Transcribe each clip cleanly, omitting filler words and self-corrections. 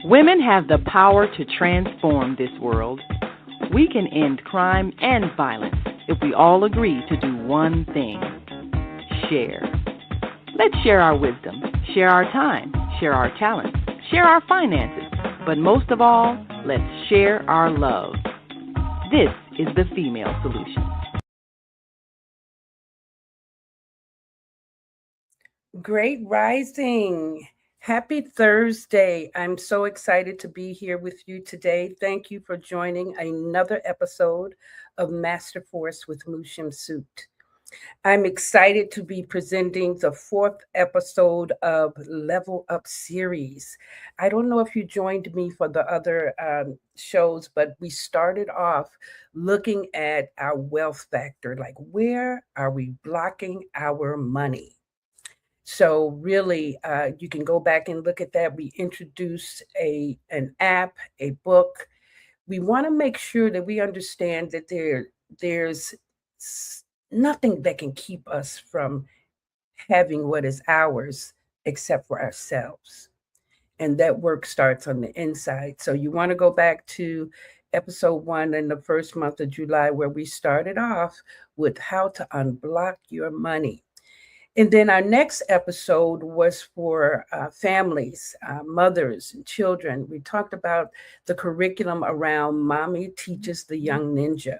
Women have the power to transform this world. We can end crime and violence if we all agree to do one thing: share. Let's share our wisdom, share our time, share our talents, share our finances, but most of all, let's share our love. This is the Female Solution. Great rising. Happy Thursday. I'm so excited to be here with you today. Thank you for joining another episode of Master Force with Mu Shemsu-t. I'm excited to be presenting the fourth episode of Level Up series. I don't know if you joined me for the other shows, but we started off looking at our wealth factor, like where are we blocking our money? So really, you can go back and look at that. We introduced an app, a book. We want to make sure that we understand that there's nothing that can keep us from having what is ours except for ourselves. And that work starts on the inside. So you want to go back to episode 1 in the first month of July, where we started off with how to unblock your money. And then our next episode was for families, mothers, and children. We talked about the curriculum around Mommy Teaches the Young Ninja.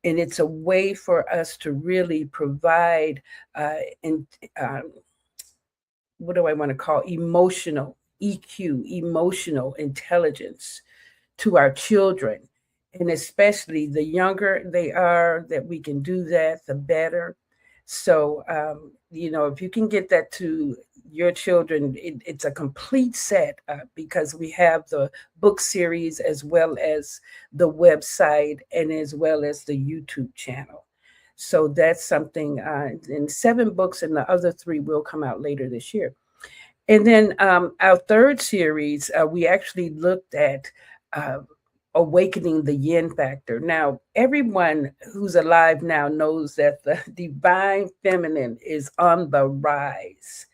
And it's a way for us to really provide, what do I want to call, emotional EQ, emotional intelligence to our children. And especially the younger they are, that we can do that, the better. So, if you can get that to your children, it's a complete set because we have the book series as well as the website and as well as the YouTube channel. So that's something, and 7 books, and the other 3 will come out later this year. And then our third series, we actually looked at awakening the yin factor. Now, everyone who's alive now knows that the divine feminine is on the rise.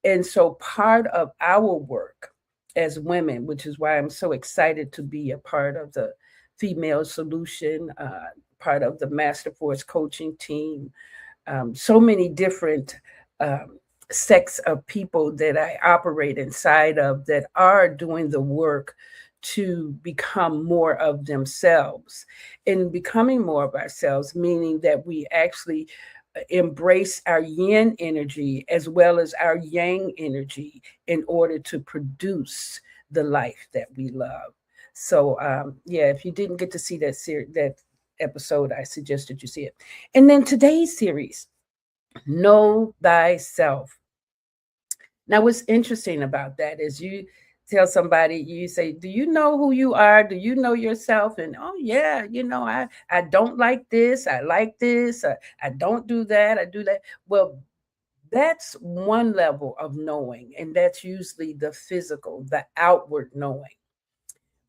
And so part of our work as women, which is why I'm so excited to be a part of the Female Solution, part of the Master Force coaching team, so many different sects of people that I operate inside of that are doing the work to become more of themselves. And becoming more of ourselves, meaning that we actually embrace our yin energy as well as our yang energy in order to produce the life that we love. So if you didn't get to see that episode, I suggest that you see it. And then today's series, Know Thyself. Now, what's interesting about that is you tell somebody, you say, do you know who you are? Do you know yourself? And, oh, yeah, I don't like this. I like this. I don't do that. I do that. Well, that's one level of knowing, and that's usually the physical, the outward knowing.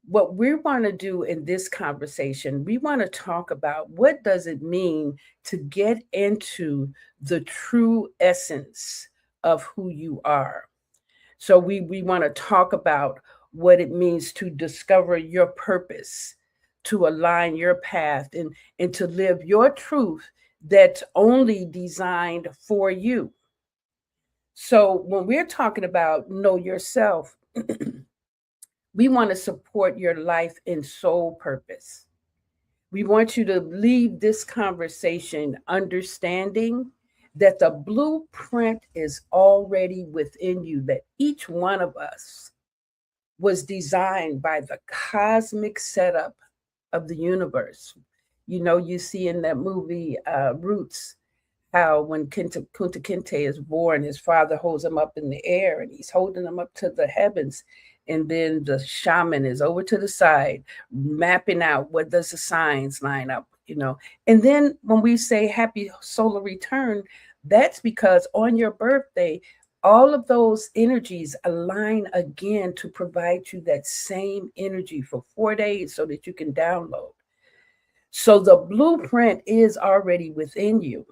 What we want to do in this conversation, we want to talk about what does it mean to get into the true essence of who you are. So we want to talk about what it means to discover your purpose, to align your path, and to live your truth that's only designed for you. So when we're talking about know yourself, we want to support your life and soul purpose. We want you to leave this conversation understanding that the blueprint is already within you, that each one of us was designed by the cosmic setup of the universe. You see in that movie, Roots, how when Kunta Kinte is born, his father holds him up in the air and he's holding him up to the heavens. And then the shaman is over to the side, mapping out what does the signs line up, And then when we say happy solar return, that's because on your birthday, all of those energies align again to provide you that same energy for 4 days so that you can download. So the blueprint is already within you.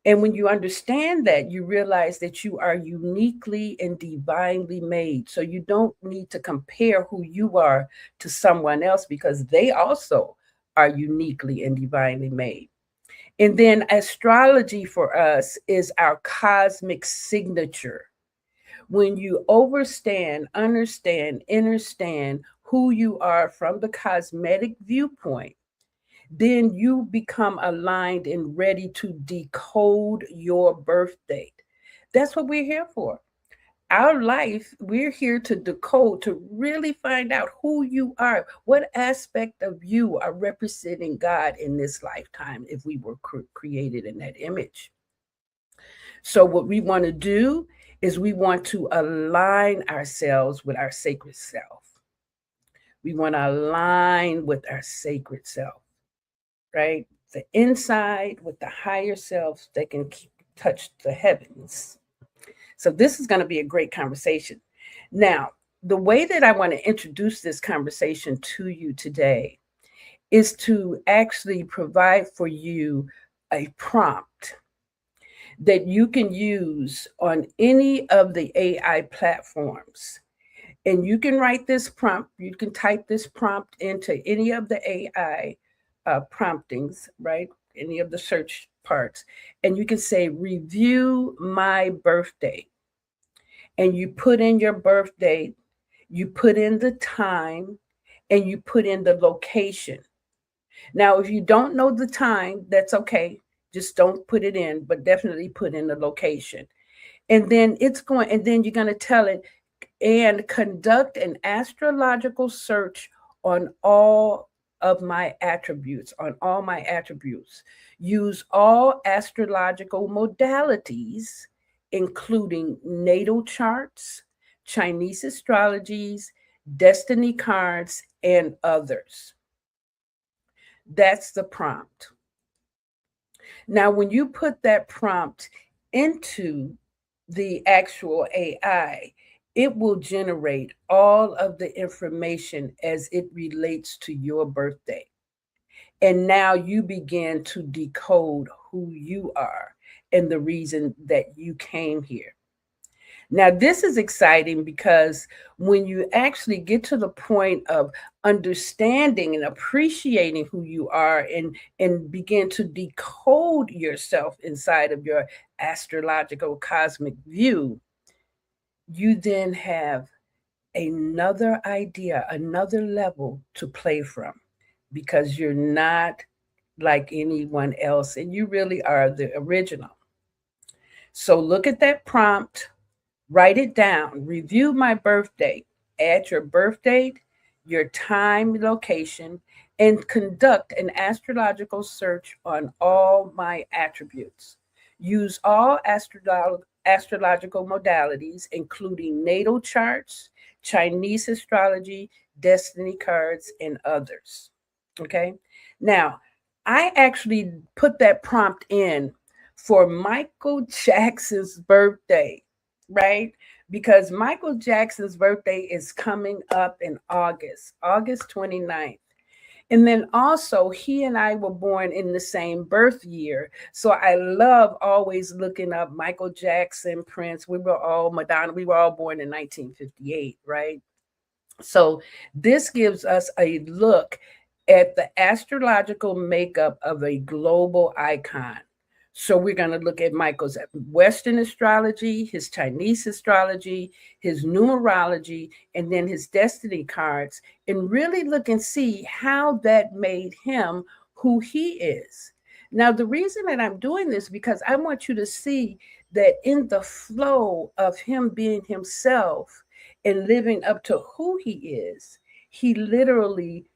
And when you understand that, you realize that you are uniquely and divinely made. So you don't need to compare who you are to someone else, because they also are uniquely and divinely made. And then astrology for us is our cosmic signature. When you understand who you are from the cosmetic viewpoint, then you become aligned and ready to decode your birth date. That's what we're here for. Our life, we're here to decode, to really find out who you are. What aspect of you are representing God in this lifetime if we were created in that image? So, what we want to do is we want to align ourselves with our sacred self. We want to align with our sacred self, right? The inside with the higher self that can touch the heavens. So this is going to be a great conversation. Now, the way that I want to introduce this conversation to you today is to actually provide for you a prompt that you can use on any of the AI platforms. And you can write this prompt, you can type this prompt into any of the AI promptings, right? Any of the search parts. And you can say, review my birthday. And you put in your birth date, you put in the time, and you put in the location. Now, if you don't know the time, that's okay. Just don't put it in, but definitely put in the location. And then you're going to tell it, and conduct an astrological search on all of my attributes, Use all astrological modalities, including natal charts, Chinese astrologies, destiny cards, and others. That's the prompt. Now, when you put that prompt into the actual AI, it will generate all of the information as it relates to your birthday. And now you begin to decode who you are and the reason that you came here. Now, this is exciting because when you actually get to the point of understanding and appreciating who you are, and begin to decode yourself inside of your astrological cosmic view, you then have another idea, another level to play from, because you're not like anyone else and you really are the original. So look at that prompt, write it down, review my birth date, add your birth date, your time, location, and conduct an astrological search on all my attributes. Use all astrological modalities, including natal charts, Chinese astrology, destiny cards, and others. Okay. Now, I actually put that prompt in for Michael Jackson's birthday, right? Because Michael Jackson's birthday is coming up in August 29th. And then also, he and I were born in the same birth year. So I love always looking up Michael Jackson, Prince. Madonna, we were all born in 1958, right? So this gives us a look at the astrological makeup of a global icon. So we're going to look at Michael's Western astrology, his Chinese astrology, his numerology, and then his destiny cards, and really look and see how that made him who he is. Now, the reason that I'm doing this, because I want you to see that in the flow of him being himself and living up to who he is, he literally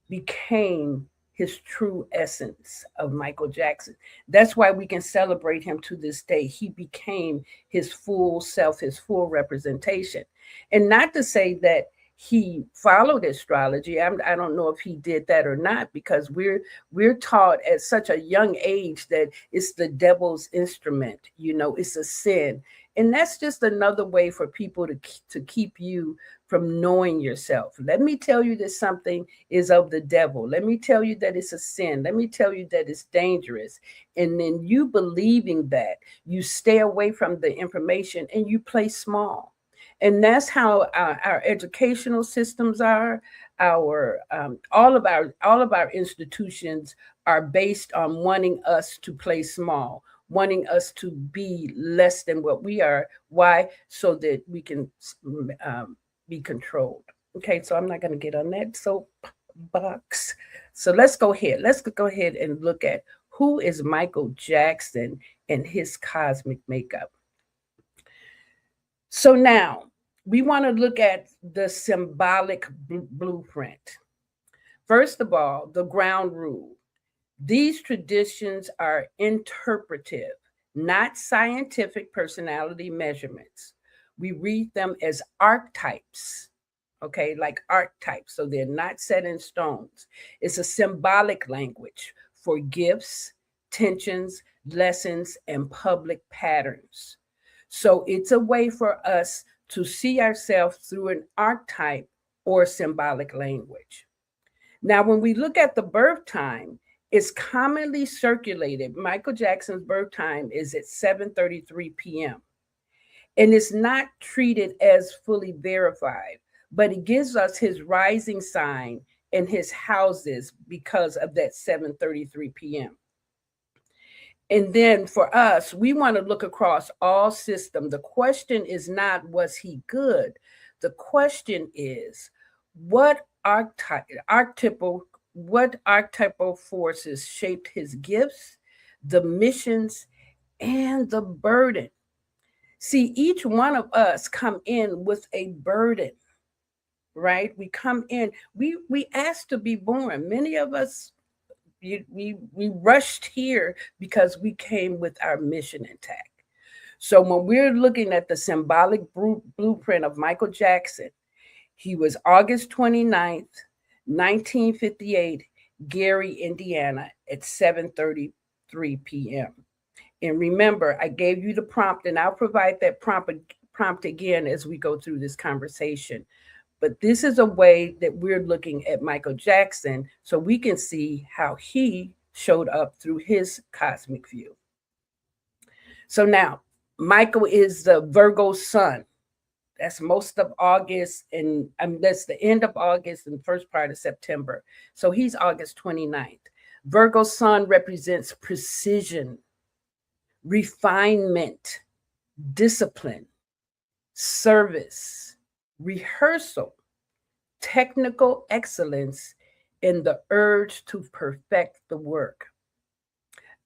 became his true essence of Michael Jackson. That's why we can celebrate him to this day. He became his full self, his full representation. And not to say that he followed astrology. I don't know if he did that or not, because we're taught at such a young age that it's the devil's instrument. It's a sin. And that's just another way for people to keep you from knowing yourself. Let me tell you that something is of the devil. Let me tell you that it's a sin. Let me tell you that it's dangerous. And then you believing that, you stay away from the information and you play small. And that's how our educational systems are. Our all of our institutions are based on wanting us to play small, wanting us to be less than what we are. Why? So that we can be controlled. Okay, so I'm not going to get on that soapbox. So let's go ahead. Let's go ahead and look at who is Michael Jackson and his cosmic makeup. So now we want to look at the symbolic blueprint. First of all, the ground rule. These traditions are interpretive, not scientific personality measurements. We read them as archetypes, okay, like archetypes. So they're not set in stones. It's a symbolic language for gifts, tensions, lessons, and public patterns. So it's a way for us to see ourselves through an archetype or symbolic language. Now, when we look at the birth time, it's commonly circulated. Michael Jackson's birth time is at 7:33 p.m. And it's not treated as fully verified, but it gives us his rising sign and his houses because of that 7:33 p.m. And then for us, we want to look across all systems. The question is not, was he good? The question is, what archetypal forces shaped his gifts, the missions, and the burden? See, each one of us come in with a burden, right? We come in, we asked to be born. Many of us, we rushed here because we came with our mission intact. So when we're looking at the symbolic blueprint of Michael Jackson, he was August 29th, 1958, Gary, Indiana, at 7:33 p.m. And remember, I gave you the prompt, and I'll provide that prompt again as we go through this conversation. But this is a way that we're looking at Michael Jackson so we can see how he showed up through his cosmic view. So now, Michael is the Virgo sun. That's most of August, and that's the end of August and first part of September. So he's August 29th. Virgo sun represents precision, refinement, discipline, service, rehearsal, technical excellence, and the urge to perfect the work.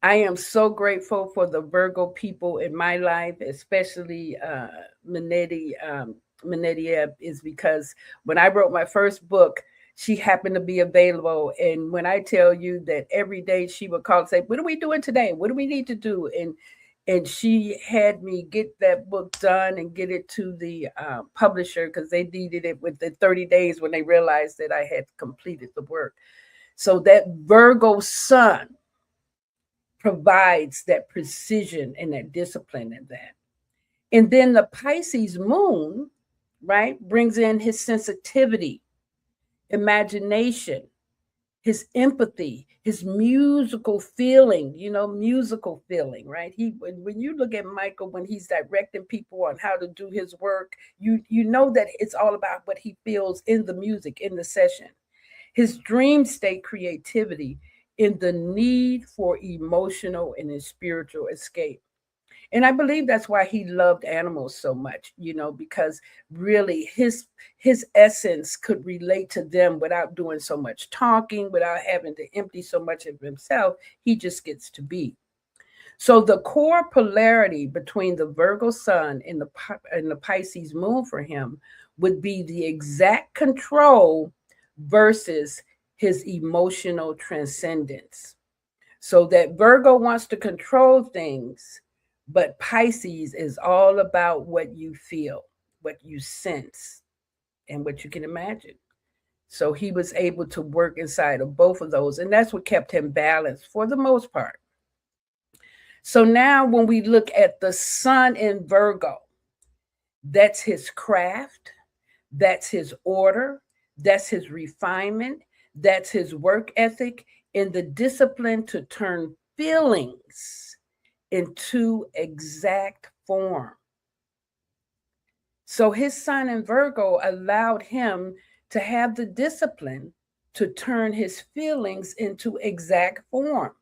I am so grateful for the Virgo people in my life, especially Manetti is because when I wrote my first book, she happened to be available. And when I tell you that every day she would call and say, what are we doing today? What do we need to do? And she had me get that book done and get it to the publisher because they needed it within 30 days when they realized that I had completed the work. So that Virgo sun provides that precision and that discipline in that. And then the Pisces moon, right, brings in his sensitivity, imagination, his empathy, his musical feeling, musical feeling, right? When you look at Michael, when he's directing people on how to do his work, you know that it's all about what he feels in the music, in the session. His dream state creativity in the need for emotional and spiritual escape. And I believe that's why he loved animals so much, because really his essence could relate to them without doing so much talking, without having to empty so much of himself. He just gets to be. So the core polarity between the Virgo sun and the Pisces moon for him would be the exact control versus his emotional transcendence. So that Virgo wants to control things, but Pisces is all about what you feel, what you sense, and what you can imagine. So he was able to work inside of both of those. And that's what kept him balanced for the most part. So now when we look at the sun in Virgo, that's his craft, that's his order, that's his refinement, that's his work ethic, and the discipline to turn feelings into exact form. So his sun in Virgo allowed him to have the discipline to turn his feelings into exact form.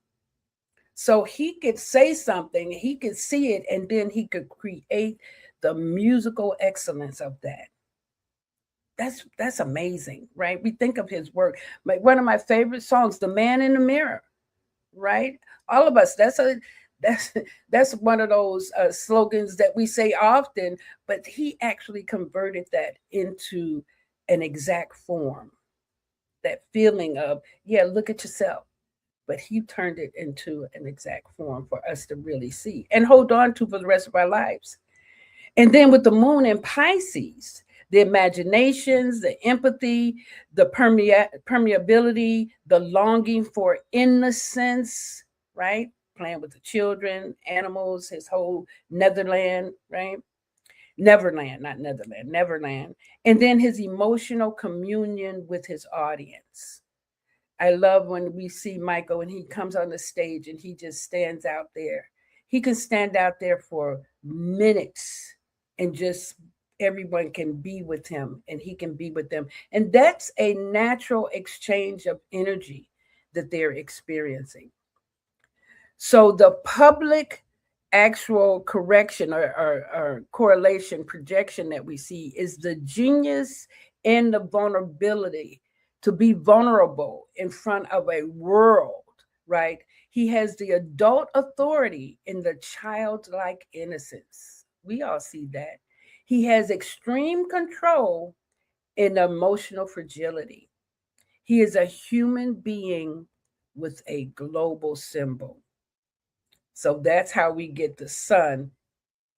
So he could say something, he could see it, and then he could create the musical excellence of that. That's amazing, right? We think of his work. Like one of my favorite songs, "The Man in the Mirror," right? All of us. That's that's one of those slogans that we say often, but he actually converted that into an exact form. That feeling of, yeah, look at yourself. But he turned it into an exact form for us to really see and hold on to for the rest of our lives. And then with the moon in Pisces, the imaginations, the empathy, the permeability, the longing for innocence, right? Playing with the children, animals, his whole Netherland, right? Neverland, not Netherland, Neverland. And then his emotional communion with his audience. I love when we see Michael and he comes on the stage and he just stands out there. He can stand out there for minutes and just everyone can be with him and he can be with them. And that's a natural exchange of energy that they're experiencing. So the public actual correction or correlation projection that we see is the genius and the vulnerability to be vulnerable in front of a world, right? He has the adult authority in the childlike innocence. We all see that. He has extreme control in emotional fragility. He is a human being with a global symbol. So that's how we get the sun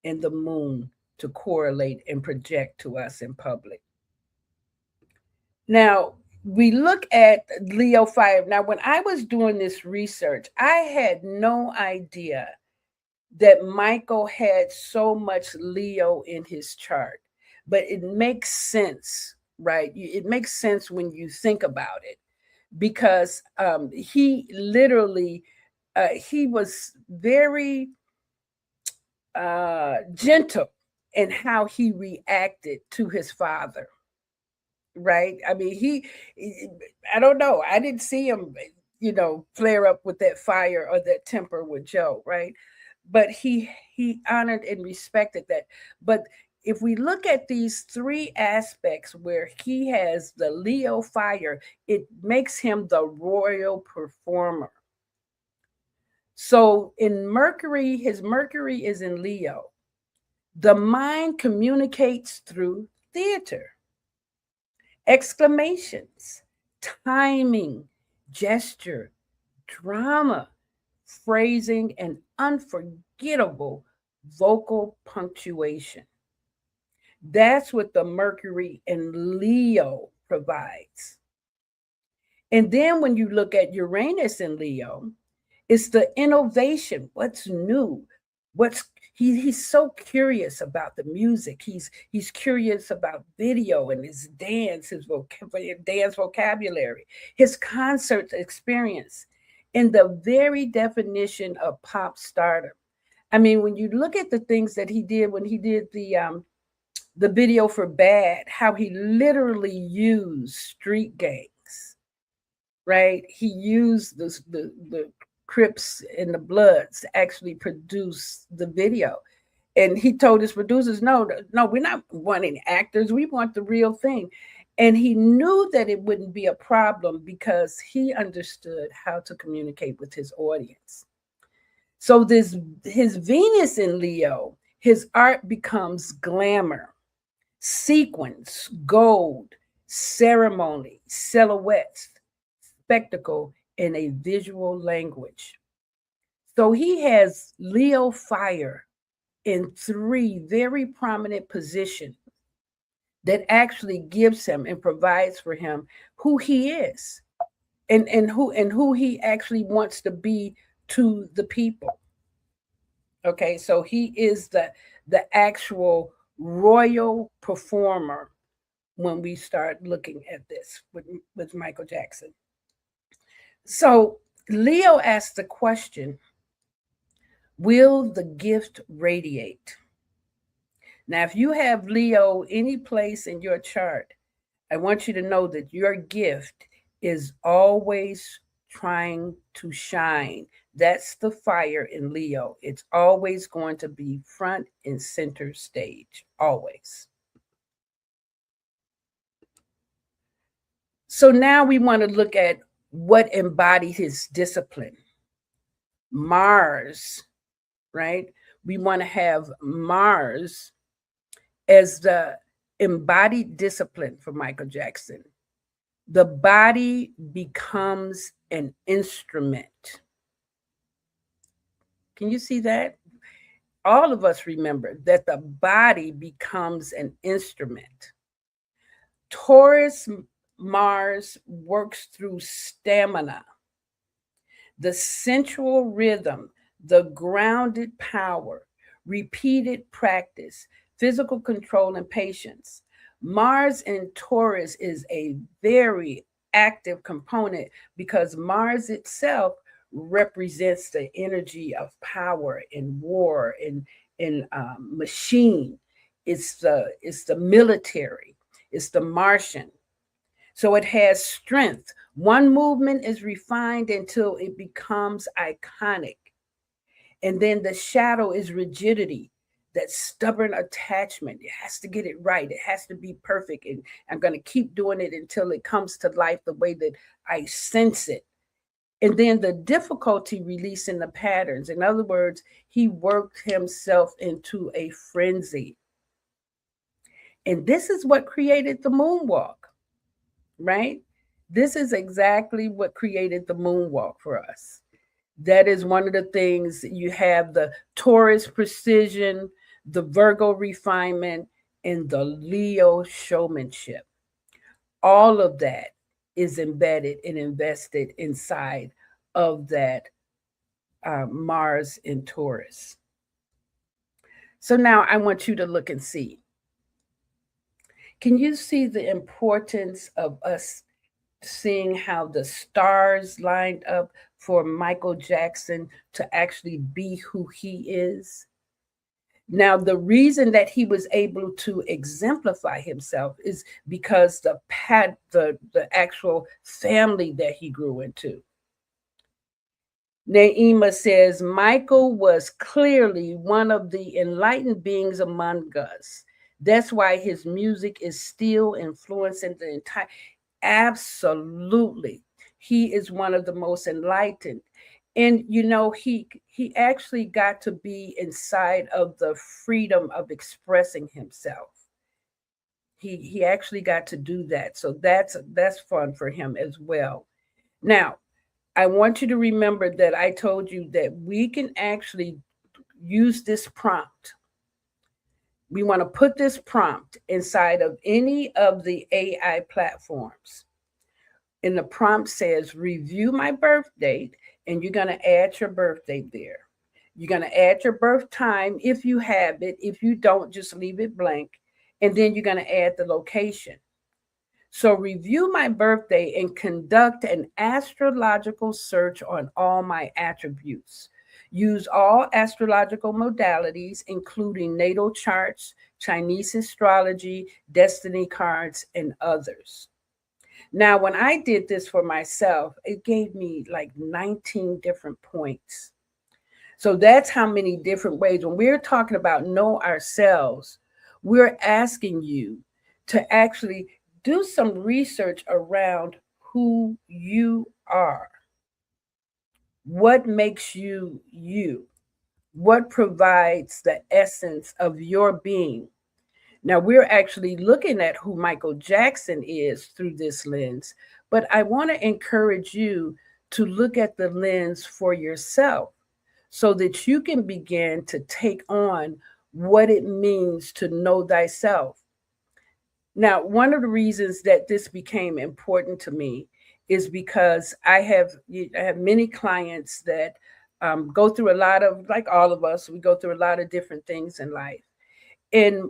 and the moon to correlate and project to us in public. Now, we look at Leo fire. Now, when I was doing this research, I had no idea that Michael had so much Leo in his chart, but it makes sense, right? It makes sense when you think about it, because he literally he was very gentle in how he reacted to his father, right? I mean, I don't know. I didn't see him, flare up with that fire or that temper with Joe, right? But he honored and respected that. But if we look at these three aspects where he has the Leo fire, it makes him the royal performer. So in Mercury, his Mercury is in Leo. The mind communicates through theater, exclamations, timing, gesture, drama, phrasing, and unforgettable vocal punctuation. That's what the Mercury in Leo provides. And then when you look at Uranus in Leo, it's the innovation, what's new, he's so curious about the music. He's curious about video and his dance, dance vocabulary, his concert experience, in the very definition of pop stardom. I mean, when you look at the things that he did when he did the video for Bad, how he literally used street gangs, right? He used the Crips and the Bloods to actually produce the video. And he told his producers, no, we're not wanting actors. We want the real thing. And he knew that it wouldn't be a problem because he understood how to communicate with his audience. So his Venus in Leo, his art becomes glamour, sequins, gold, ceremony, silhouettes, spectacle, in a visual language. So he has Leo fire in three very prominent positions that actually gives him and provides for him who he is and who he actually wants to be to the people. Okay, so he is the actual royal performer when we start looking at this with Michael Jackson. So Leo asked the question, will the gift radiate? Now, if you have Leo any place in your chart, I want you to know that your gift is always trying to shine. That's the fire in Leo. It's always going to be front and center stage, always. So now we want to look at what embodied his discipline. Mars, right? We want to have Mars as the embodied discipline for Michael Jackson. The body becomes an instrument. Can you see that? All of us remember that the body becomes an instrument. Taurus Mars works through stamina, the sensual rhythm, the grounded power, repeated practice, physical control, and patience. Mars in Taurus is a very active component because Mars itself represents the energy of power and war and machine. It's the military. It's the Martian. So it has strength. One movement is refined until it becomes iconic. And then the shadow is rigidity, that stubborn attachment. It has to get it right. It has to be perfect. And I'm going to keep doing it until it comes to life the way that I sense it. And then the difficulty releasing the patterns. In other words, he worked himself into a frenzy. And this is what created the moonwalk, right? This is exactly what created the moonwalk for us. That is one of the things. You have the Taurus precision, the Virgo refinement, and the Leo showmanship. All of that is embedded and invested inside of that Mars in Taurus. So now I want you to look and see. Can you see the importance of us seeing how the stars lined up for Michael Jackson to actually be who he is? Now, the reason that he was able to exemplify himself is because the actual family that he grew into. Naima says Michael was clearly one of the enlightened beings among us. That's why his music is still influencing the entire. Absolutely, he is one of the most enlightened. And he actually got to be inside of the freedom of expressing himself. He actually got to do that, so that's fun for him as well. Now, I want you to remember that I told you that we can actually use this prompt. We want to put this prompt inside of any of the AI platforms. And the prompt says, review my birth date, and you're going to add your birth date there. You're going to add your birth time if you have it. If you don't, just leave it blank. And then you're going to add the location. So review my birthday and conduct an astrological search on all my attributes. Use all astrological modalities, including natal charts, Chinese astrology, destiny cards, and others. Now, when I did this for myself, it gave me like 19 different points. So that's how many different ways. When we're talking about know ourselves, we're asking you to actually do some research around who you are. What makes you you? What provides the essence of your being? Now, we're actually looking at who Michael Jackson is through this lens, but I want to encourage you to look at the lens for yourself so that you can begin to take on what it means to know thyself. Now, one of the reasons that this became important to me is because I have many clients that go through a lot of, like all of us, we go through a lot of different things in life. And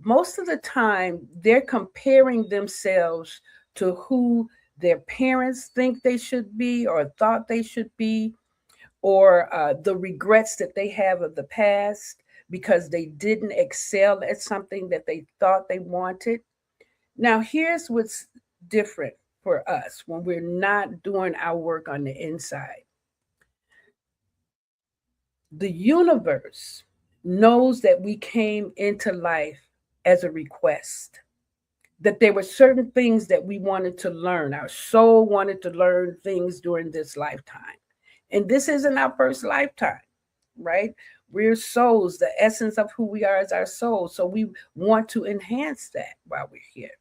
most of the time, they're comparing themselves to who their parents think they should be or thought they should be, or the regrets that they have of the past because they didn't excel at something that they thought they wanted. Now, here's what's different for us when we're not doing our work on the inside. The universe knows that we came into life as a request, that there were certain things that we wanted to learn. Our soul wanted to learn things during this lifetime. And this isn't our first lifetime, right? We're souls. The essence of who we are is our soul. So we want to enhance that while we're here.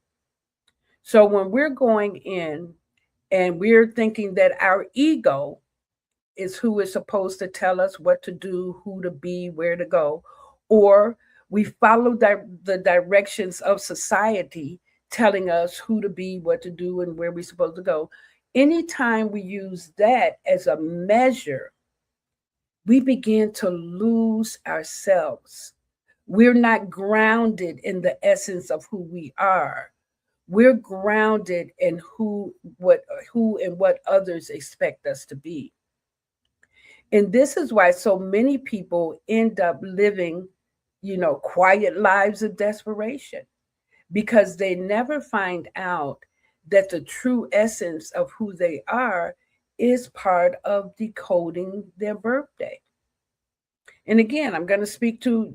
So when we're going in and we're thinking that our ego is who is supposed to tell us what to do, who to be, where to go, or we follow the directions of society telling us who to be, what to do, and where we're supposed to go. Anytime we use that as a measure, we begin to lose ourselves. We're not grounded in the essence of who we are. We're grounded in who and what others expect us to be. And this is why so many people end up living, quiet lives of desperation, because they never find out that the true essence of who they are is part of decoding their birthday. And again, I'm going to speak to,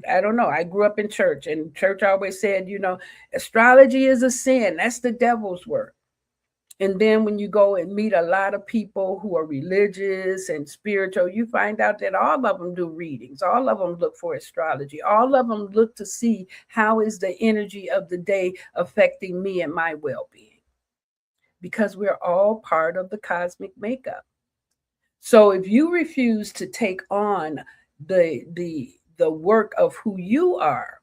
I don't know. I grew up in church, and church always said, astrology is a sin. That's the devil's work. And then when you go and meet a lot of people who are religious and spiritual, you find out that all of them do readings. All of them look for astrology. All of them look to see how is the energy of the day affecting me and my well-being. Because we're all part of the cosmic makeup. So if you refuse to take on the work of who you are,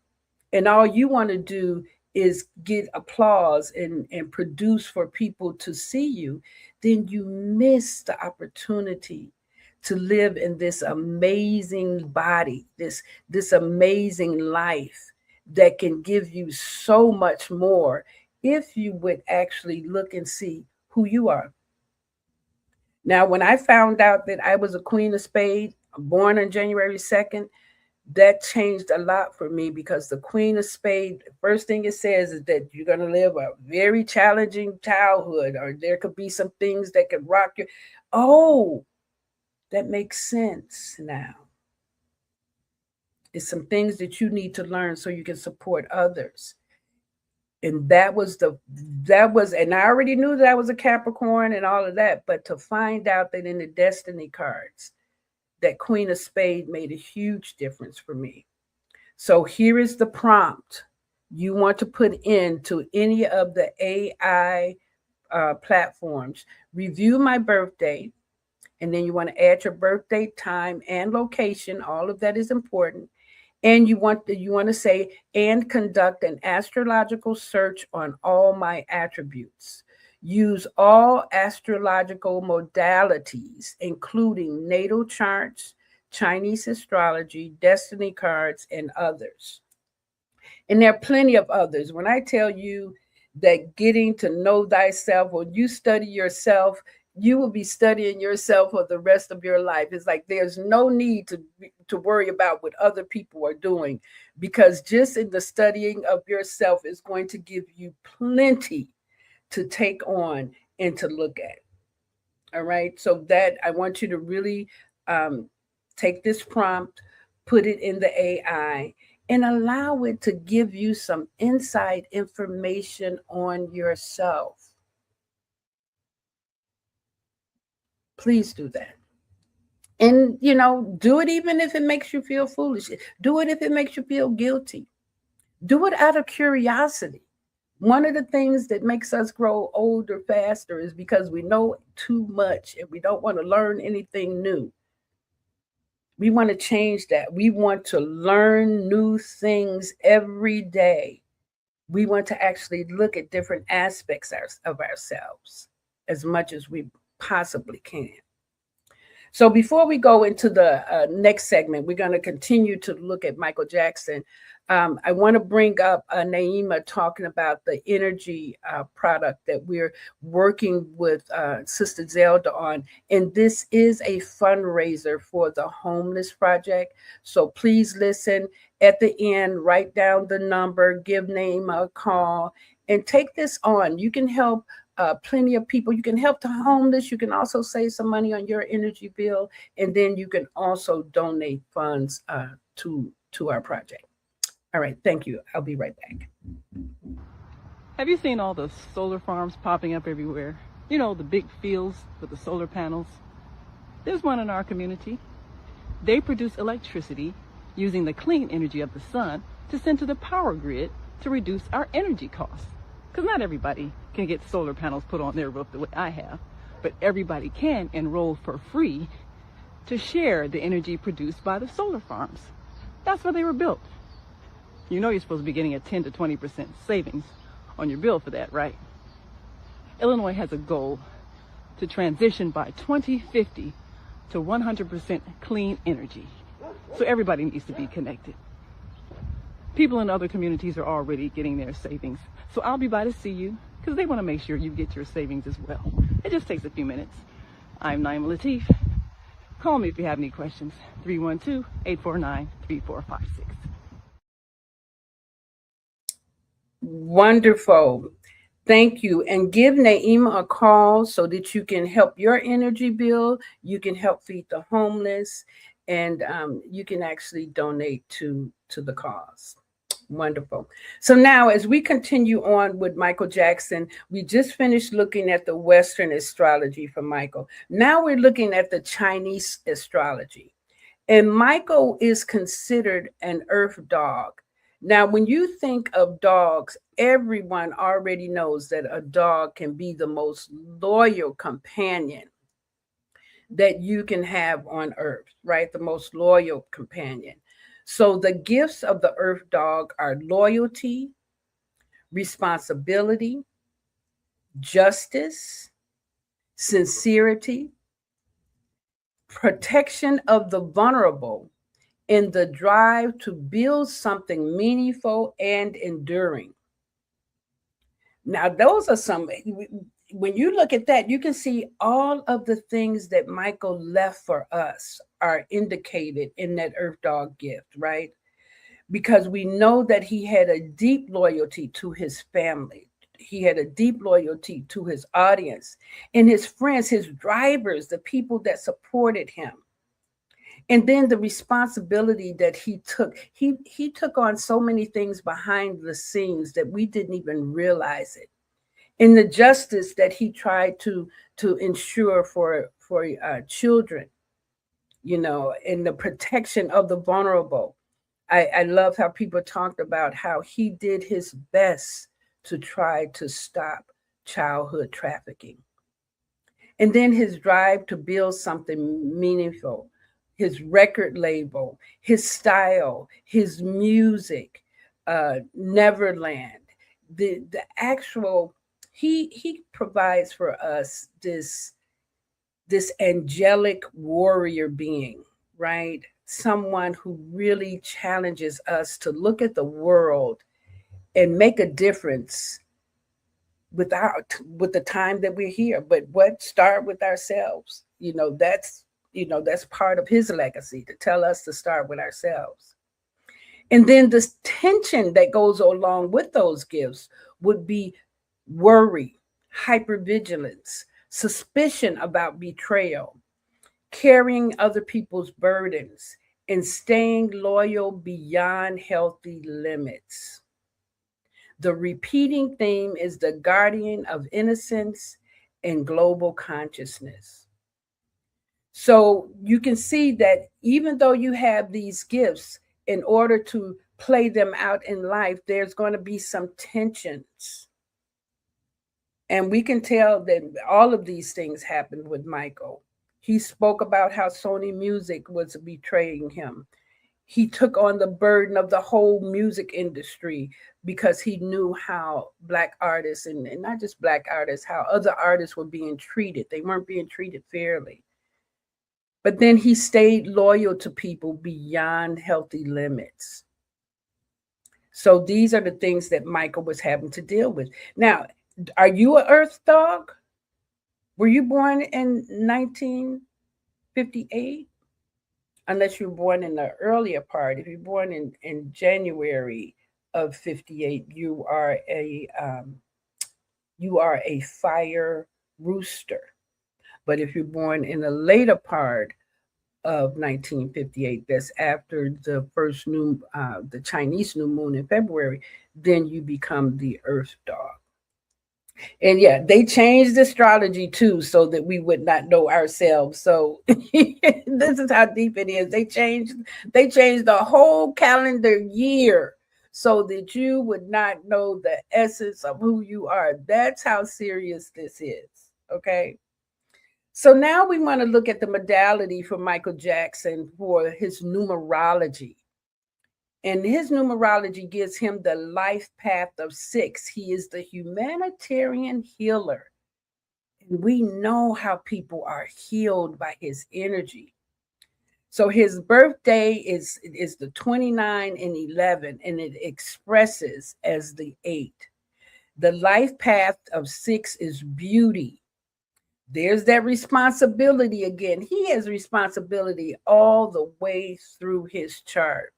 and all you want to do is get applause and produce for people to see you, then you miss the opportunity to live in this amazing body, this amazing life that can give you so much more if you would actually look and see who you are. Now, when I found out that I was a Queen of Spades, born on January 2nd, that changed a lot for me, because the Queen of Spades, first thing it says is that you're going to live a very challenging childhood, or there could be some things that could rock you. Oh, that makes sense now. It's some things that you need to learn so you can support others. And that was, and I already knew that I was a Capricorn and all of that, but to find out that in the destiny cards, that Queen of Spades made a huge difference for me. So here is the prompt you want to put into any of the AI platforms. Review my birthday, and then you want to add your birthday, time, and location. All of that is important. And you want to say, and conduct an astrological search on all my attributes. Use all astrological modalities, including natal charts, Chinese astrology, destiny cards, and others. And there are plenty of others. When I tell you that getting to know thyself, when you study yourself, you will be studying yourself for the rest of your life. It's like there's no need to worry about what other people are doing, because just in the studying of yourself is going to give you plenty to take on and to look at. All right. So that I want you to really take this prompt, put it in the AI, and allow it to give you some inside information on yourself. Please do that. And, do it even if it makes you feel foolish. Do it if it makes you feel guilty. Do it out of curiosity. One of the things that makes us grow older faster is because we know too much and we don't want to learn anything new. We want to change that. We want to learn new things every day. We want to actually look at different aspects of ourselves as much as we possibly can. So before we go into the next segment, we're going to continue to look at Michael Jackson. I want to bring up Naima talking about the energy product that we're working with Sister Zelda on. And this is a fundraiser for the Homeless Project. So please listen at the end, write down the number, give Naima a call, and take this on. You can help plenty of people. You can help the homeless. You can also save some money on your energy bill, and then you can also donate funds to our project. All right, thank you. I'll be right back. Have you seen all the solar farms popping up everywhere? You know, the big fields with the solar panels. There's one in our community. They produce electricity using the clean energy of the sun to send to the power grid to reduce our energy costs. Because not everybody can get solar panels put on their roof the way I have, but everybody can enroll for free to share the energy produced by the solar farms. That's why they were built. You know you're supposed to be getting a 10 to 20% savings on your bill for that, right? Illinois has a goal to transition by 2050 to 100% clean energy. So everybody needs to be connected. People in other communities are already getting their savings. So I'll be by to see you because they want to make sure you get your savings as well. It just takes a few minutes. I'm Naima Latif. Call me if you have any questions. 312-849-3456. Wonderful. Thank you. And give Naima a call so that you can help your energy bill. You can help feed the homeless, and you can actually donate to the cause. Wonderful. So now, as we continue on with Michael Jackson, we just finished looking at the Western astrology for Michael. Now we're looking at the Chinese astrology. And Michael is considered an earth dog. Now, when you think of dogs, everyone already knows that a dog can be the most loyal companion that you can have on earth, right? The most loyal companion. So the gifts of the earth dog are loyalty, responsibility, justice, sincerity, protection of the vulnerable, and the drive to build something meaningful and enduring. Now, those are some, when you look at that, you can see all of the things that Michael left for us are indicated in that earth dog gift, right? Because we know that he had a deep loyalty to his family. He had a deep loyalty to his audience and his friends, his drivers, the people that supported him. And then the responsibility that he took on so many things behind the scenes that we didn't even realize it. And the justice that he tried to ensure for children, you know, and the protection of the vulnerable. I love how people talked about how he did his best to try to stop childhood trafficking. And then his drive to build something meaningful, his record label, his style, his music, Neverland, the actual, he provides for us this angelic warrior being, right? Someone who really challenges us to look at the world and make a difference with the time that we're here. But what start with ourselves? That's part of his legacy, to tell us to start with ourselves. And then the tension that goes along with those gifts would be worry, hypervigilance, suspicion about betrayal, carrying other people's burdens, and staying loyal beyond healthy limits. The repeating theme is the guardian of innocence and global consciousness. So you can see that even though you have these gifts, in order to play them out in life, there's going to be some tensions. And we can tell that all of these things happened with Michael. He spoke about how Sony Music was betraying him. He took on the burden of the whole music industry because he knew how Black artists, and not just Black artists, how other artists were being treated. They weren't being treated fairly. But then he stayed loyal to people beyond healthy limits. So these are the things that Michael was having to deal with. Now, are you an earth dog? Were you born in 1958? Unless you were born in the earlier part. If you're born in January of 58, you are a fire rooster. But if you're born in the later part of 1958, that's after the Chinese New Moon in February, then you become the Earth Dog. And yeah, they changed astrology too, so that we would not know ourselves. So this is how deep it is. They changed the whole calendar year so that you would not know the essence of who you are. That's how serious this is. Okay. So now we want to look at the modality for Michael Jackson for his numerology. And his numerology gives him the life path of 6. He is the humanitarian healer. And we know how people are healed by his energy. So his birthday is the 29 and 11, and it expresses as the 8. The life path of 6 is beauty. There's that responsibility again. He has responsibility all the way through his chart.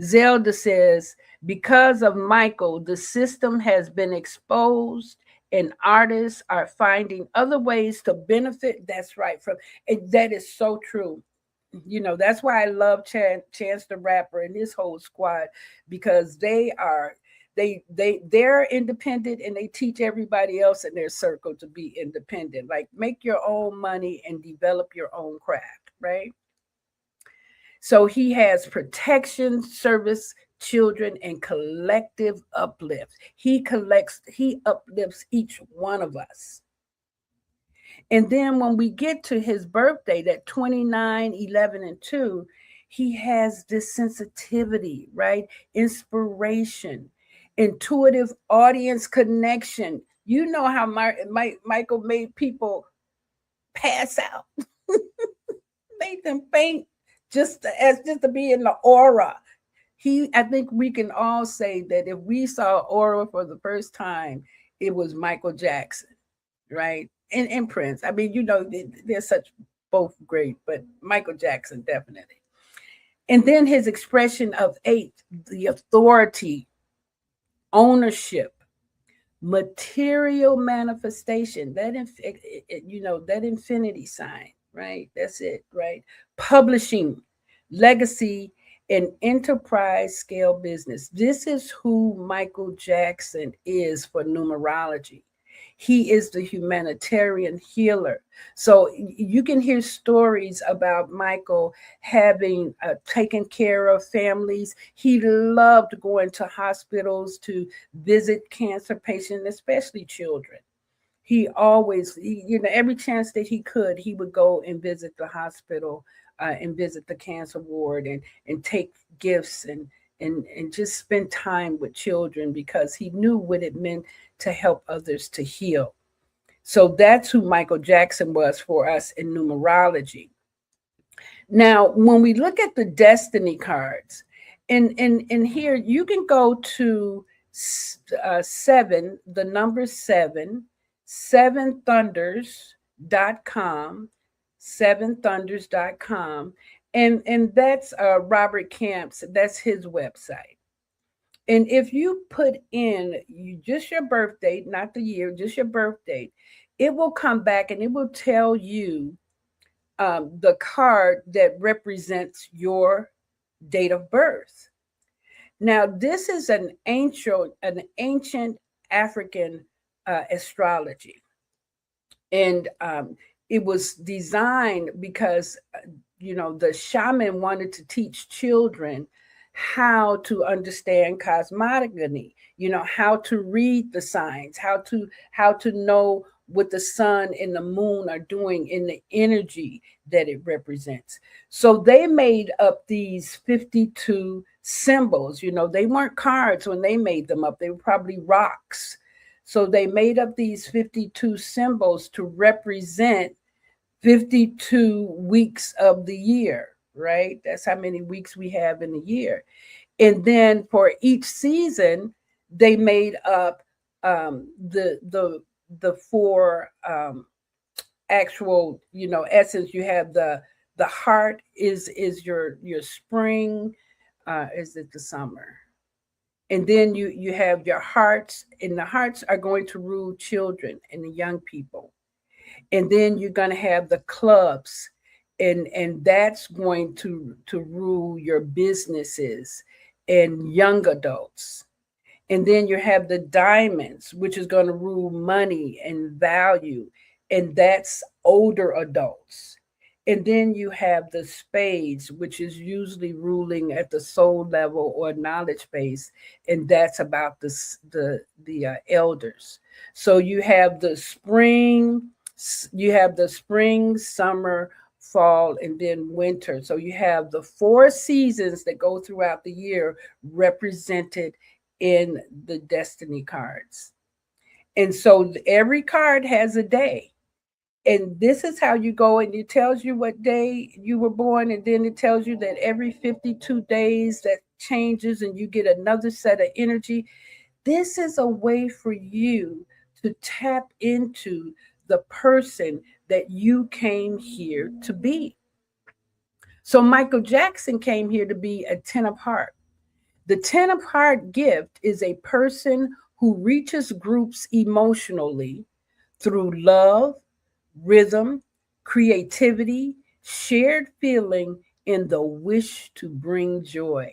Zelda says, because of Michael, the system has been exposed and artists are finding other ways to benefit. That's right. That is so true. You know, that's why I love Chance the Rapper and his whole squad, because they're independent and they teach everybody else in their circle to be independent. Like, make your own money and develop your own craft, right? So he has protection, service, children, and collective uplift. He uplifts each one of us. And then when we get to his birthday, that 29, 11, and 2, he has this sensitivity, right? Inspiration, intuitive audience connection. You know how Michael made people pass out, made them faint just to be in the aura. I think we can all say that if we saw aura for the first time, it was Michael Jackson, right? And Prince. I mean, you know, they're such both great, but Michael Jackson definitely. And then his expression of 8, the authority, ownership, material manifestation, that infinity sign, right? That's it, right? Publishing, legacy, and enterprise scale business. This is who Michael Jackson is for numerology. He is the humanitarian healer. So you can hear stories about Michael having taken care of families. He loved going to hospitals to visit cancer patients, especially children. He always, every chance that he could, he would go and visit the hospital and visit the cancer ward and take gifts and just spend time with children, because he knew what it meant to help others to heal. So that's who Michael Jackson was for us in numerology. Now, when we look at the destiny cards, and here you can go to 7, the number 7, 7thunders.com, 7thunders.com. And that's Robert Camp's, that's his website. And if you put in just your birth date, not the year, just your birth date, it will come back and it will tell you the card that represents your date of birth. Now, this is an ancient African astrology. And it was designed because, the shaman wanted to teach children how to understand cosmogony, how to read the signs, how to know what the sun and the moon are doing in the energy that it represents. So they made up these 52 symbols. They weren't cards when they made them up. They were probably rocks. So they made up these 52 symbols to represent 52 weeks of the year, right? That's how many weeks we have in a year. And then for each season, they made up the four actual, essence. You have the heart is your spring. Is it the summer? And then you have your hearts, and the hearts are going to rule children and the young people. And then you're going to have the clubs, and that's going to rule your businesses and young adults. And then you have the diamonds, which is going to rule money and value, and that's older adults. And then you have the spades, which is usually ruling at the soul level or knowledge base, and that's about the elders. So you have the spring, summer, fall, and then winter. So you have the four seasons that go throughout the year represented in the destiny cards. And so every card has a day. And this is how you go, and it tells you what day you were born, and then it tells you that every 52 days that changes and you get another set of energy. This is a way for you to tap into the person that you came here to be. So Michael Jackson came here to be a 10 of heart. The 10 of heart gift is a person who reaches groups emotionally through love, rhythm, creativity, shared feeling, and the wish to bring joy.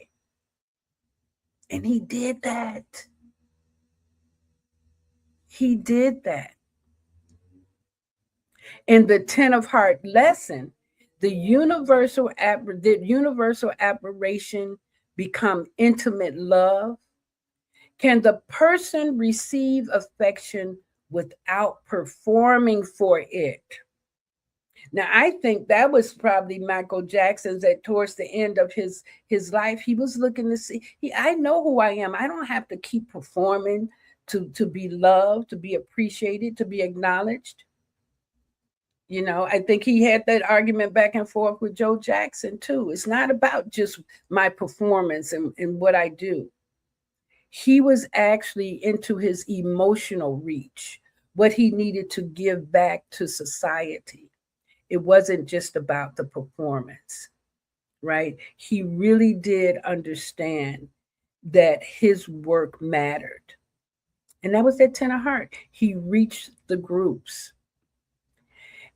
And he did that. He did that. In the 10 of heart lesson, the universal aberration become intimate love. Can the person receive affection without performing for it? Now, I think that was probably Michael Jackson's, that towards the end of his life, he was looking to see, I know who I am. I don't have to keep performing to be loved, to be appreciated, to be acknowledged. I think he had that argument back and forth with Joe Jackson too. It's not about just my performance and what I do. He was actually into his emotional reach, what he needed to give back to society. It wasn't just about the performance, right? He really did understand that his work mattered. And that was that 10 of heart. He reached the groups.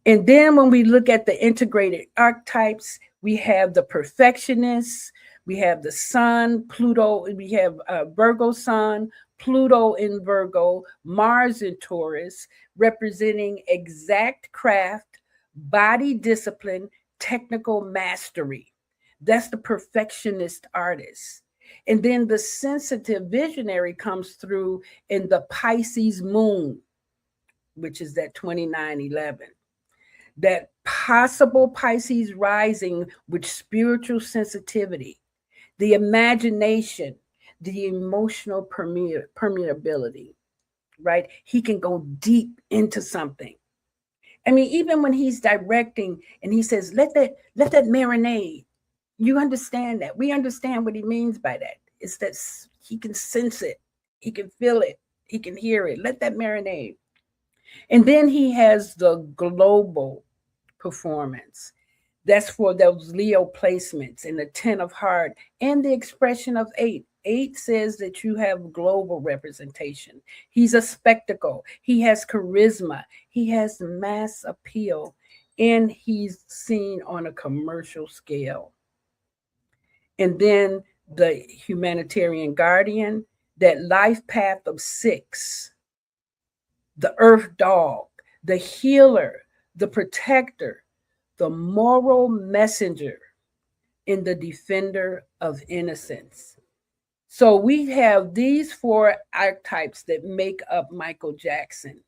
And then when we look at the integrated archetypes, we have the perfectionists, we have the sun, Pluto, we have Virgo sun, Pluto in Virgo, Mars in Taurus, representing exact craft, body discipline, technical mastery. That's the perfectionist artist. And then the sensitive visionary comes through in the Pisces moon, which is that 2911. That possible Pisces rising with spiritual sensitivity, the imagination, the emotional permeability, right? He can go deep into something. I mean, even when he's directing and he says, let that marinade, you understand that. We understand what he means by that. It's that he can sense it. He can feel it. He can hear it. Let that marinade. And then he has the global performance. That's for those Leo placements and the 10 of heart and the expression of 8. 8 says that you have global representation. He's a spectacle. He has charisma. He has mass appeal. And he's seen on a commercial scale. And then the humanitarian guardian, that life path of 6, the earth dog, the healer, the protector, the moral messenger, and the defender of innocence. So we have these 4 archetypes that make up Michael Jackson,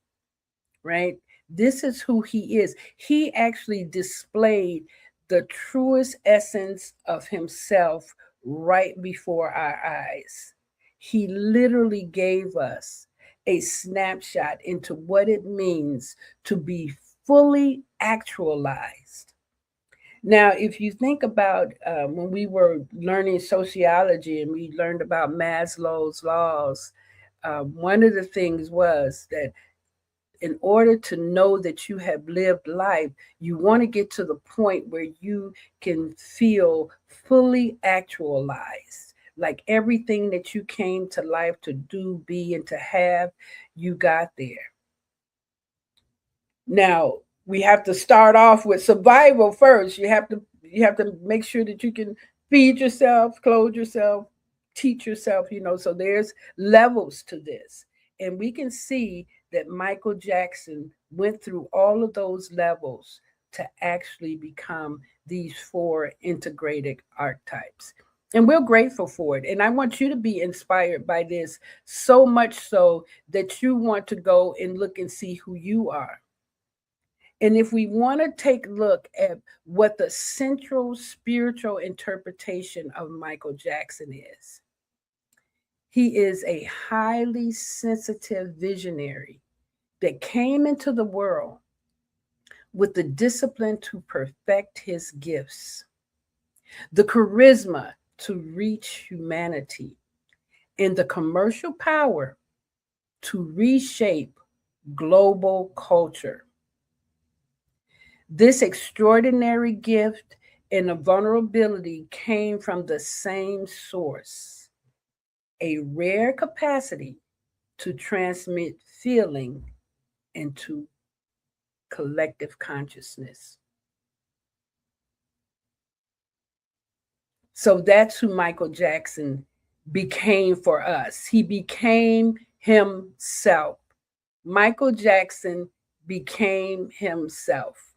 right? This is who he is. He actually displayed the truest essence of himself right before our eyes. He literally gave us a snapshot into what it means to be fully actualized. Now, if you think about when we were learning sociology and we learned about Maslow's laws, one of the things was that in order to know that you have lived life, you want to get to the point where you can feel fully actualized. Like everything that you came to life to do, be, and to have, you got there. Now, we have to start off with survival first. You have to make sure that you can feed yourself, clothe yourself, teach yourself, so there's levels to this. And we can see that Michael Jackson went through all of those levels to actually become these four integrated archetypes. And we're grateful for it. And I want you to be inspired by this so much so that you want to go and look and see who you are. And if we want to take a look at what the central spiritual interpretation of Michael Jackson is, he is a highly sensitive visionary that came into the world with the discipline to perfect his gifts, the charisma to reach humanity, and the commercial power to reshape global culture. This extraordinary gift and the vulnerability came from the same source, a rare capacity to transmit feeling into collective consciousness. So that's who Michael Jackson became for us. He became himself. Michael Jackson became himself.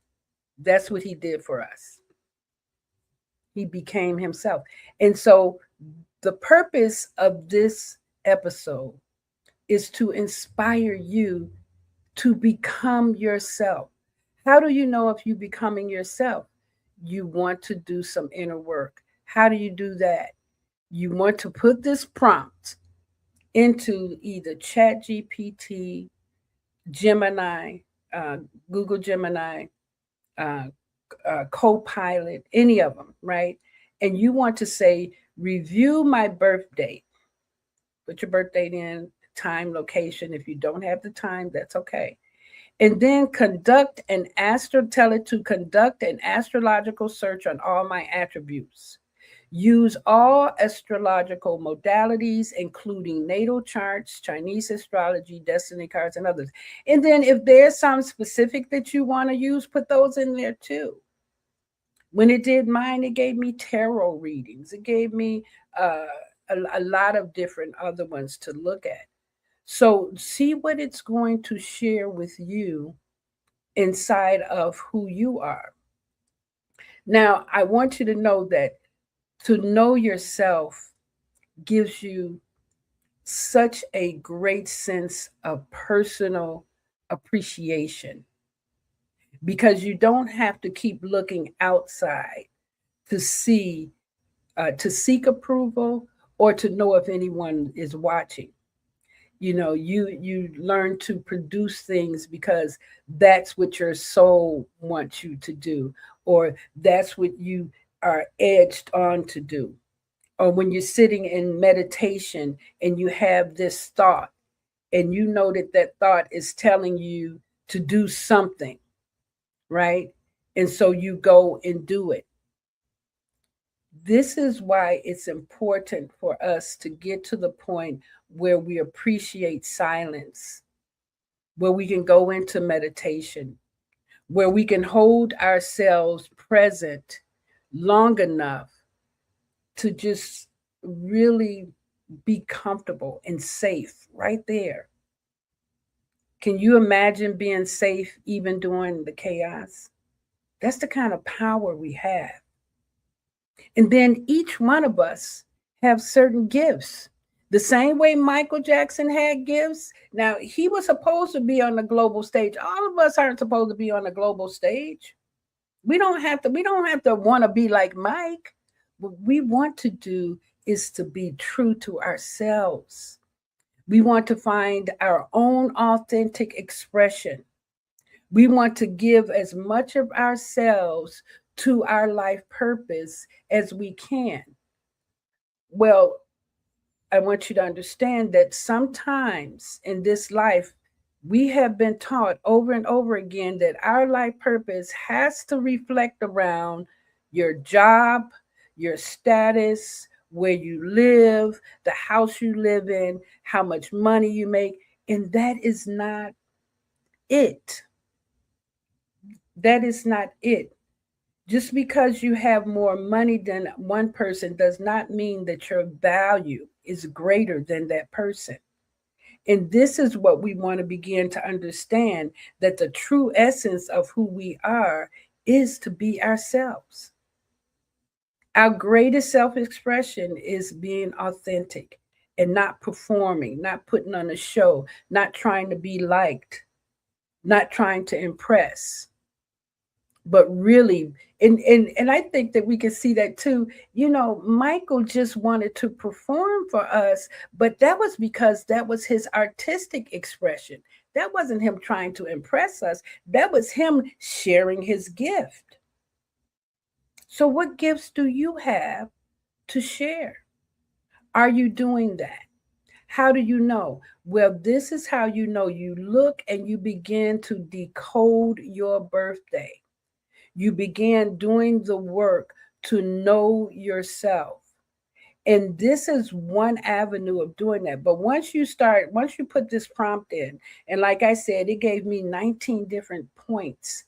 That's what he did for us. He became himself. And so the purpose of this episode is to inspire you to become yourself. How do you know if you're becoming yourself? You want to do some inner work. How do you do that? You want to put this prompt into either ChatGPT, Gemini, Google Gemini, Copilot, any of them, right? And you want to say, review my birth date. Put your birth date in, time, location. If you don't have the time, that's okay. And then tell it to conduct an astrological search on all my attributes. Use all astrological modalities, including natal charts, Chinese astrology, destiny cards, and others. And then if there's some specific that you want to use, put those in there too. When it did mine, it gave me tarot readings. It gave me a lot of different other ones to look at. So see what it's going to share with you inside of who you are. Now, I want you to know that to know yourself gives you such a great sense of personal appreciation, because you don't have to keep looking outside to seek approval or to know if anyone is watching. You learn to produce things because that's what your soul wants you to do, or that's what you are edged on to do. Or when you're sitting in meditation and you have this thought, and you know that thought is telling you to do something, right? And so you go and do it. This is why it's important for us to get to the point where we appreciate silence, where we can go into meditation, where we can hold ourselves present long enough to just really be comfortable and safe right there. Can you imagine being safe even during the chaos? That's the kind of power we have. And then each one of us have certain gifts. The same way Michael Jackson had gifts. Now, he was supposed to be on the global stage. All of us aren't supposed to be on the global stage. We don't have to want to be like Mike. What we want to do is to be true to ourselves. We want to find our own authentic expression. We want to give as much of ourselves to our life purpose as we can. Well, I want you to understand that sometimes in this life, we have been taught over and over again that our life purpose has to reflect around your job, your status, where you live, the house you live in, how much money you make. And that is not it. That is not it. Just because you have more money than one person does not mean that your value is greater than that person. And this is what we want to begin to understand, that the true essence of who we are is to be ourselves. Our greatest self expression is being authentic and not performing, not putting on a show, not trying to be liked, not trying to impress, but really. And I think that we can see that too. Michael just wanted to perform for us, but that was because that was his artistic expression. That wasn't him trying to impress us. That was him sharing his gift. So what gifts do you have to share? Are you doing that? How do you know? Well, this is how you know. You look and you begin to decode your birthday. You began doing the work to know yourself. And this is one avenue of doing that. But once you put this prompt in, and like I said, it gave me 19 different points.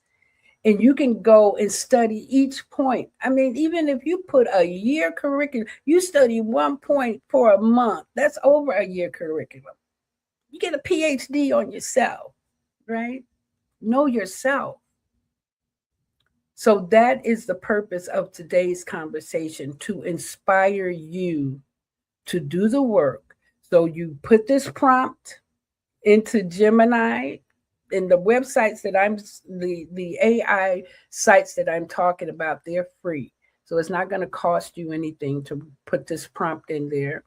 And you can go and study each point. I mean, even if you put a year curriculum, you study 1 point for a month, that's over a year curriculum. You get a PhD on yourself, right? Know yourself. So that is the purpose of today's conversation, to inspire you to do the work. So you put this prompt into Gemini, and the websites that the AI sites that I'm talking about, they're free. So it's not going to cost you anything to put this prompt in there.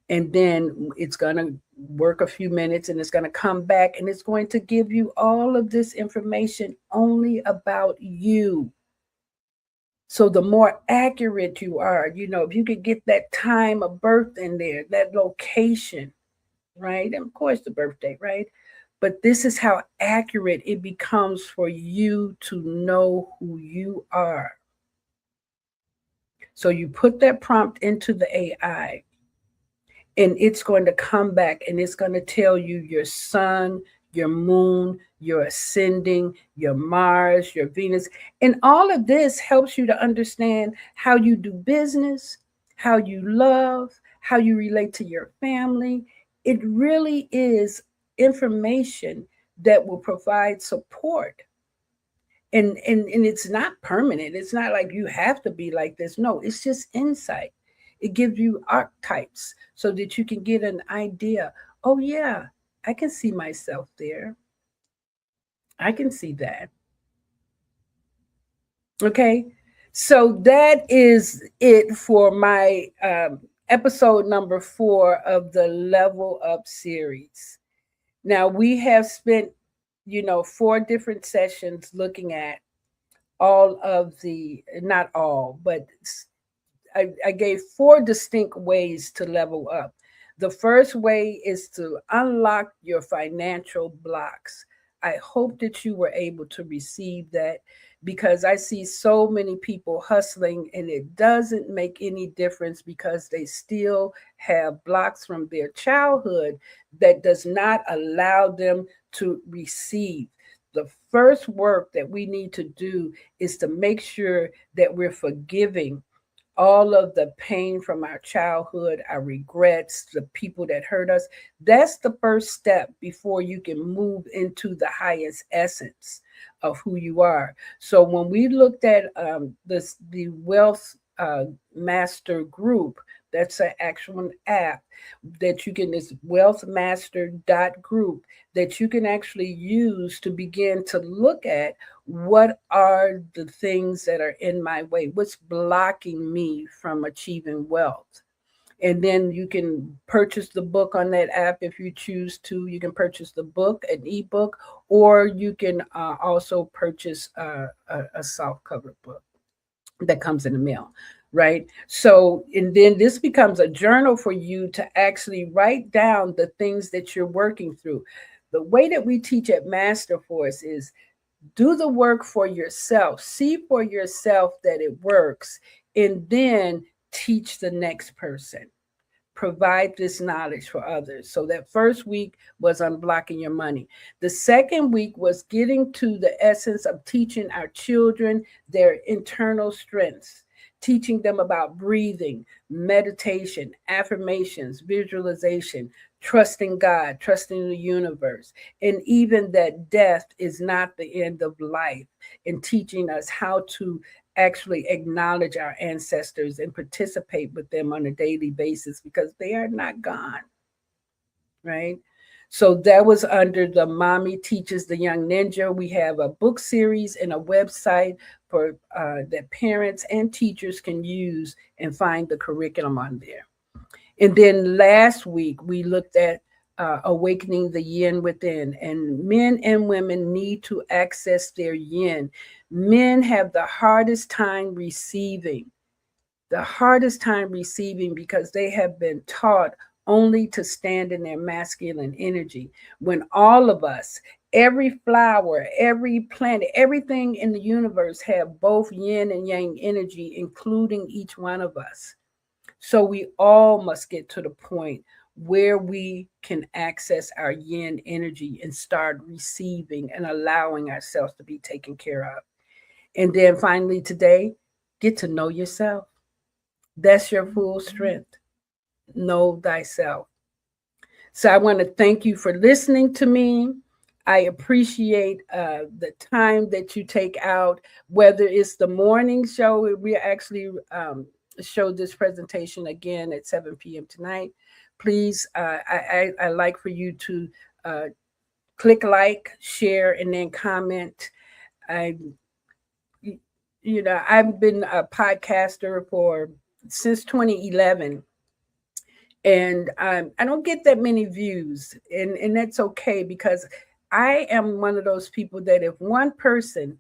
And then it's going to work a few minutes and it's going to come back and it's going to give you all of this information only about you. So the more accurate you are, if you could get that time of birth in there, that location, right? And of course the birthday, right? But this is how accurate it becomes for you to know who you are. So you put that prompt into the AI, and it's going to come back and it's going to tell you your sun, your moon, your ascending, your Mars, your Venus. And all of this helps you to understand how you do business, how you love, how you relate to your family. It really is information that will provide support. And it's not permanent. It's not like you have to be like this. No, it's just insight. It gives you archetypes so that you can get an idea. Oh, yeah, I can see myself there. I can see that. Okay. So that is it for my episode number 4 of the Level Up series. Now we have spent, 4 different sessions looking at all of the, not all, but I gave 4 distinct ways to level up. The first way is to unlock your financial blocks. I hope that you were able to receive that, because I see so many people hustling and it doesn't make any difference because they still have blocks from their childhood that does not allow them to receive. The first work that we need to do is to make sure that we're forgiving all of the pain from our childhood, our regrets, the people that hurt us. That's the first step before you can move into the highest essence of who you are. So when we looked at the Wealth Master group, that's an actual app that you can, it's wealthmaster.group, that you can actually use to begin to look at what are the things that are in my way, what's blocking me from achieving wealth. And then you can purchase the book on that app if you choose to. You can purchase the book, an ebook, or you can also purchase a softcover book that comes in the mail, right? So, and then this becomes a journal for you to actually write down the things that you're working through. The way that we teach at Master Force is do the work for yourself, see for yourself that it works, and then teach the next person. Provide this knowledge for others. So that first week was unblocking your money. The second week was getting to the essence of teaching our children their internal strengths, teaching them about breathing, meditation, affirmations, visualization, trusting God, trusting the universe, and even that death is not the end of life, and teaching us how to actually acknowledge our ancestors and participate with them on a daily basis because they are not gone, right? So that was under the Mommy Teaches the Young Ninja. We have a book series and a website for that parents and teachers can use and find the curriculum on there. And then last week we looked at awakening the yin within, and men and women need to access their yin. Men have the hardest time receiving because they have been taught only to stand in their masculine energy, when all of us, every flower, every planet, everything in the universe have both yin and yang energy, including each one of us. So we all must get to the point where we can access our yin energy and start receiving and allowing ourselves to be taken care of. And then finally today, get to know yourself. That's your full strength. Know thyself. So I want to thank you for listening to me. I appreciate the time that you take out, whether it's the morning show. We actually showed this presentation again at 7 p.m. tonight. Please, I like for you to click like, share, and then comment. I've been a podcaster since 2011, and I don't get that many views, and that's okay, because I am one of those people that if one person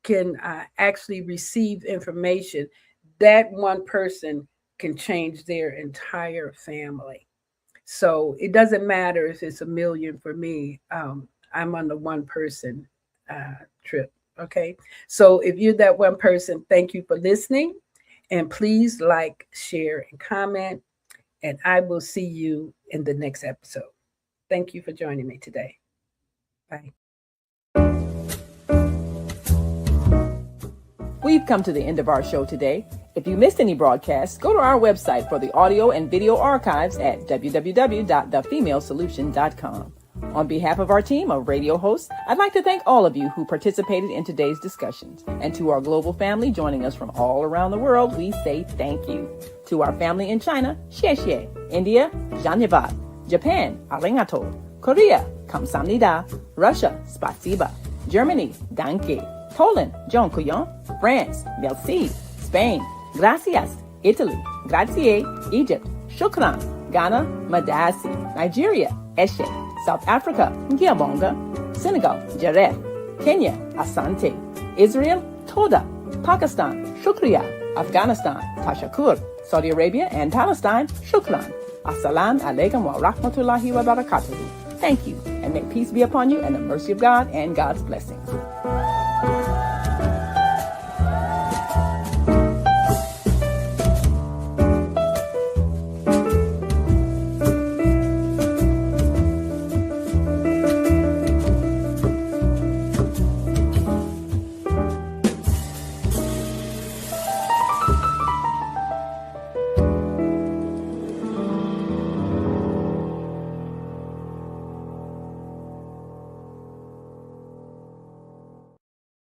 can actually receive information, that one person can change their entire family. So it doesn't matter if it's 1 million for me. I'm on the one person trip. Okay. So if you're that one person, thank you for listening. And please like, share, and comment. And I will see you in the next episode. Thank you for joining me today. Bye. We've come to the end of our show today. If you missed any broadcasts, go to our website for the audio and video archives at www.thefemalesolution.com. On behalf of our team of radio hosts, I'd like to thank all of you who participated in today's discussions. And to our global family joining us from all around the world, we say thank you. To our family in China, xie xie. India, dhanyavad. Japan, arigato. Korea, kamsamnida. Russia, spasiba. Germany, danke. Poland, dziękuję. France, merci. Spain, gracias. Italy, grazie. Egypt, shukran. Ghana, madasi. Nigeria, eshe. South Africa, ngiyabonga. Senegal, jareh. Kenya, asante. Israel, toda. Pakistan, shukriya. Afghanistan, tashakur. Saudi Arabia and Palestine, shukran. Assalamu alaikum wa rahmatullahi wa barakatuhu. Thank you, and may peace be upon you and the mercy of God and God's blessings.